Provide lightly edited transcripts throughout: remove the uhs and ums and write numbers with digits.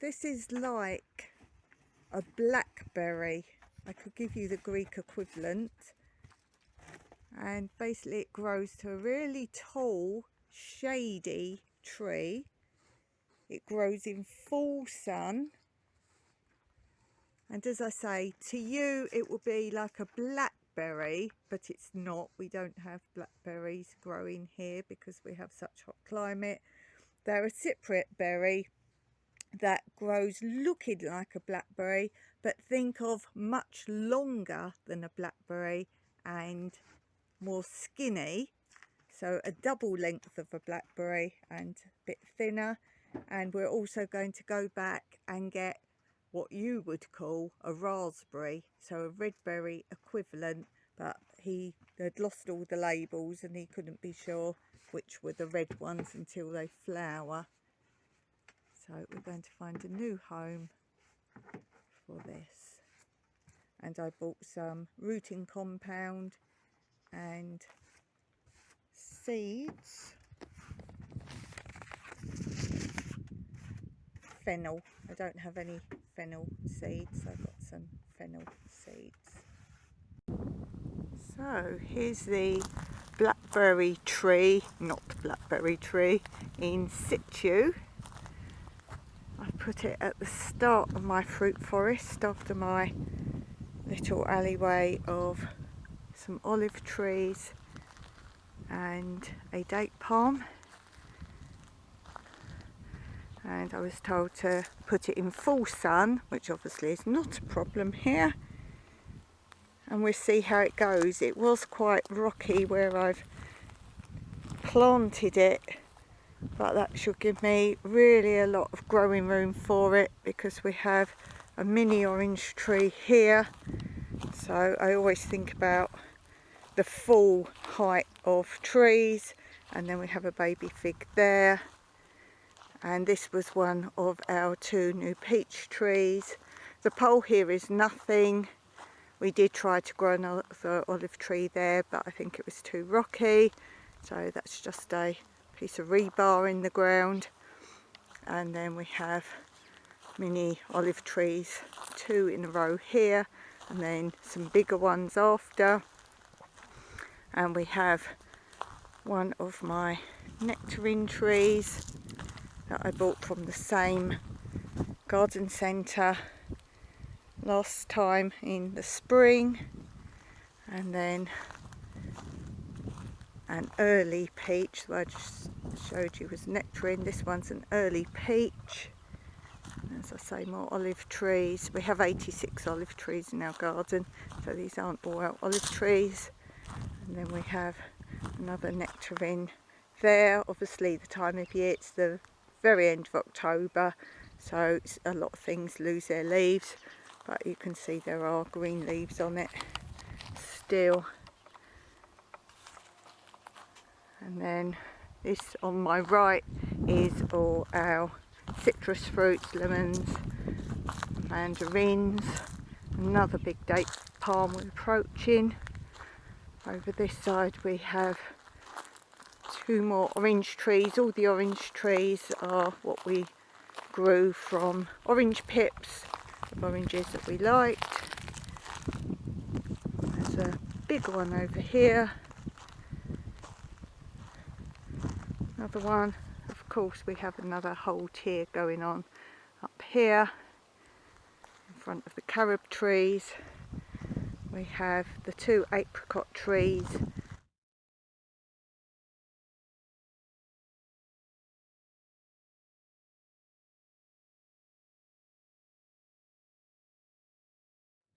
this is like a blackberry. I could give you the Greek equivalent. And basically it grows to a really tall, shady tree. It grows in full sun. And as I say, to you it will be like a blackberry, but it's not. We don't have blackberries growing here because we have such hot climate. They're a Cyprus berry that grows looking like a blackberry, but think of much longer than a blackberry and more skinny. So a double length of a blackberry and a bit thinner. And we're also going to go back and get what you would call a raspberry, so a red berry equivalent, but he had lost all the labels and he couldn't be sure which were the red ones until they flower. So we're going to find a new home for this. And I bought some rooting compound and seeds. Fennel. I don't have any fennel seeds, so I've got some fennel seeds. So here's the blackberry tree, not blackberry tree, in situ. I put it at the start of my fruit forest after my little alleyway of some olive trees and a date palm. And I was told to put it in full sun, which obviously is not a problem here. And we'll see how it goes. It was quite rocky where I've planted it, but that should give me really a lot of growing room for it because we have a mini orange tree here. So I always think about the full height of trees, and then we have a baby fig there. And this was one of our 2 new peach trees. The pole here is nothing. We did try to grow another olive tree there, but I think it was too rocky. So that's just a piece of rebar in the ground. And then we have mini olive trees, 2 in a row here, and then some bigger ones after. And we have one of my nectarine trees that I bought from the same garden centre last time in the spring, and then an early peach that I just showed you was nectarine. This one's an early peach. And as I say, more olive trees. We have 86 olive trees in our garden, so these aren't all our olive trees. And then we have another nectarine there. Obviously the time of year, it's the very end of October, so a lot of things lose their leaves, but you can see there are green leaves on it still. And then this on my right is all our citrus fruits, lemons, mandarins, another big date palm we're approaching. Over this side we have 2 more orange trees. All the orange trees are what we grew from orange pips of oranges that we liked. There's a big one over here. Another one. Of course we have another whole tier going on up here in front of the carob trees. We have the 2 apricot trees.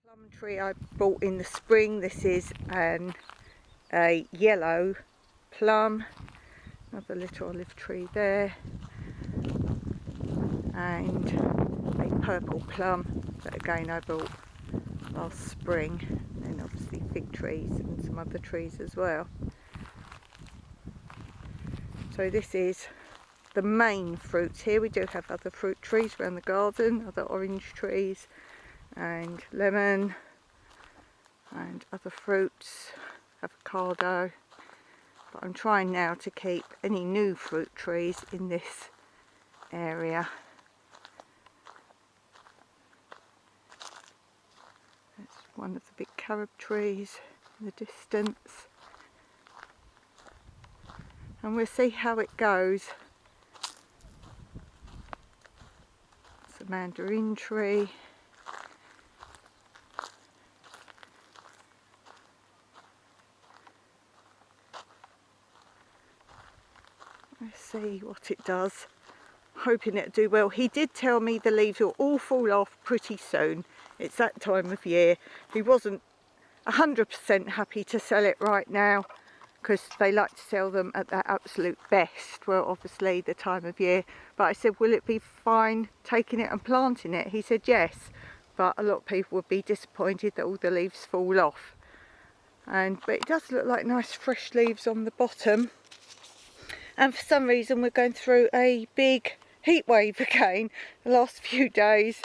Plum tree I bought in the spring. This is a yellow plum. Another little olive tree there. And a purple plum that again I bought last spring. And then obviously fig trees and some other trees as well. So this is the main fruits here. We do have other fruit trees around the garden, other orange trees and lemon and other fruits, avocado, but I'm trying now to keep any new fruit trees in this area. That's one of the big carob trees in the distance. And we'll see how it goes. It's a mandarin tree. Let's see what it does. Hoping it'll do well. He did tell me the leaves will all fall off pretty soon. It's that time of year. He wasn't 100% happy to sell it right now because they like to sell them at their absolute best. Well, obviously the time of year. But I said, will it be fine taking it and planting it? He said yes, but a lot of people would be disappointed that all the leaves fall off. But it does look like nice fresh leaves on the bottom. And for some reason we're going through a big heat wave again the last few days.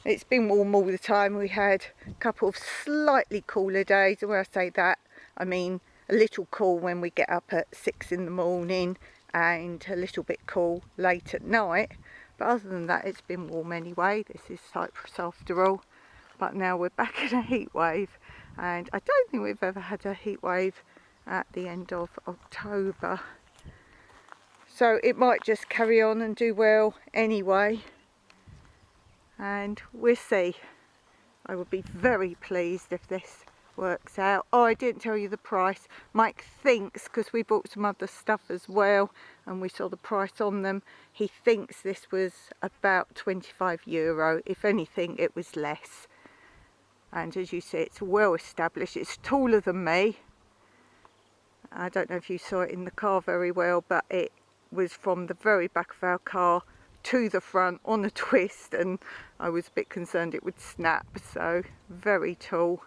It's been warm all the time. We had a couple of slightly cooler days, and when I say that I mean a little cool when we get up at 6 in the morning and a little bit cool late at night, but other than that it's been warm anyway. This is Cyprus after all. But now we're back in a heat wave, and I don't think we've ever had a heat wave at the end of October. So it might just carry on and do well anyway, and we'll see. I would be very pleased if this works out. Oh, I didn't tell you the price. Mike thinks, because we bought some other stuff as well and we saw the price on them, he thinks this was about €25. If anything, it was less. And as you see, it's well established. It's taller than me. I don't know if you saw it in the car very well, but it was from the very back of our car to the front on a twist, and I was a bit concerned it would snap. So very tall,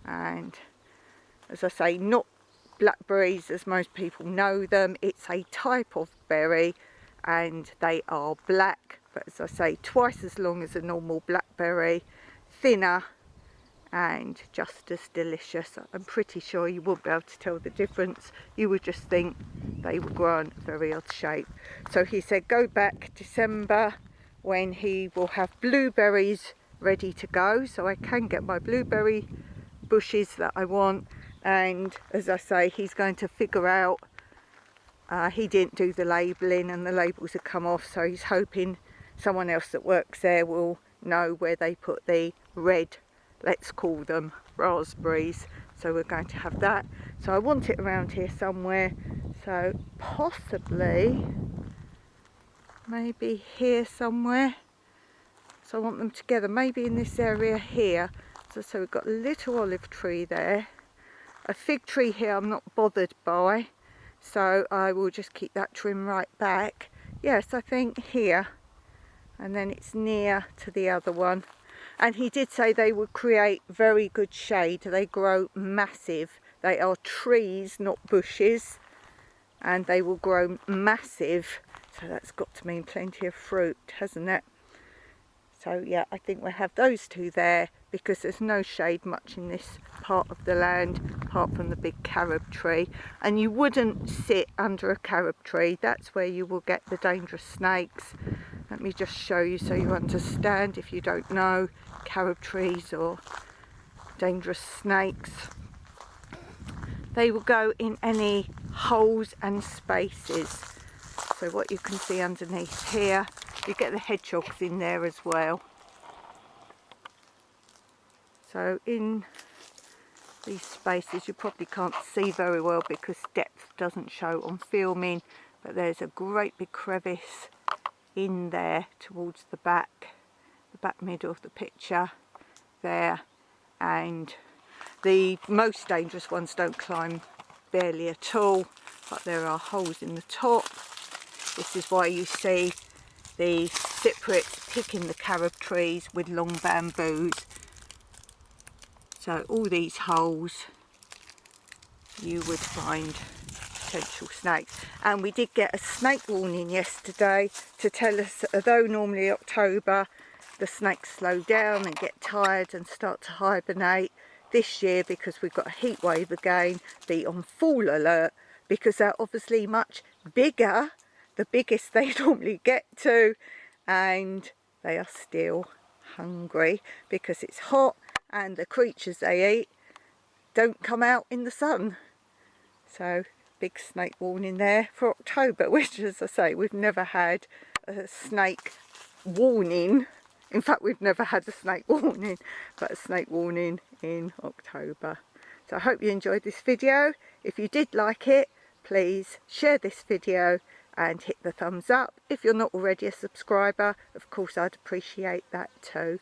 and as I say, not blackberries as most people know them. It's a type of berry and they are black, but as I say, twice as long as a normal blackberry, thinner and just as delicious. I'm pretty sure you wouldn't be able to tell the difference. You would just think they were grown very odd shape. So he said go back December when he will have blueberries ready to go, so I can get my blueberry bushes that I want. And as I say, he's going to figure out, he didn't do the labelling and the labels have come off, so he's hoping someone else that works there will know where they put the red, let's call them raspberries. So we're going to have that. So I want it around here somewhere, so possibly maybe here somewhere. So I want them together, maybe in this area here. So we've got a little olive tree there, a fig tree here I'm not bothered by, so I will just keep that trim right back. Yes, I think here, and then it's near to the other one. And he did say they would create very good shade. They grow massive. They are trees, not bushes, and they will grow massive. So that's got to mean plenty of fruit, hasn't it? So yeah, I think we'll have those two there because there's no shade much in this part of the land apart from the big carob tree. And you wouldn't sit under a carob tree. That's where you will get the dangerous snakes. Let me just show you so you understand if you don't know carob trees or dangerous snakes. They will go in any holes and spaces. So what you can see underneath here, you get the hedgehogs in there as well. So in these spaces you probably can't see very well because depth doesn't show on filming, but there's a great big crevice in there towards the back middle of the picture there. And the most dangerous ones don't climb barely at all, but there are holes in the top. This is why you see the Cyprus picking the carob trees with long bamboos. So all these holes you would find potential snakes. And we did get a snake warning yesterday to tell us, although normally October the snakes slow down and get tired and start to hibernate, this year because we've got a heat wave again, be on full alert because they're obviously much bigger, the biggest they normally get to, and they are still hungry because it's hot and the creatures they eat don't come out in the sun. So big snake warning there for October, which, as I say, we've never had a snake warning. In fact, we've never had a snake warning, but a snake warning in October. So I hope you enjoyed this video. If you did like it, please share this video and hit the thumbs up. If you're not already a subscriber, of course I'd appreciate that too.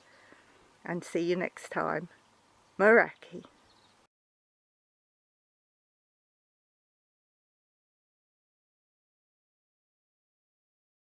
And see you next time. Meraki.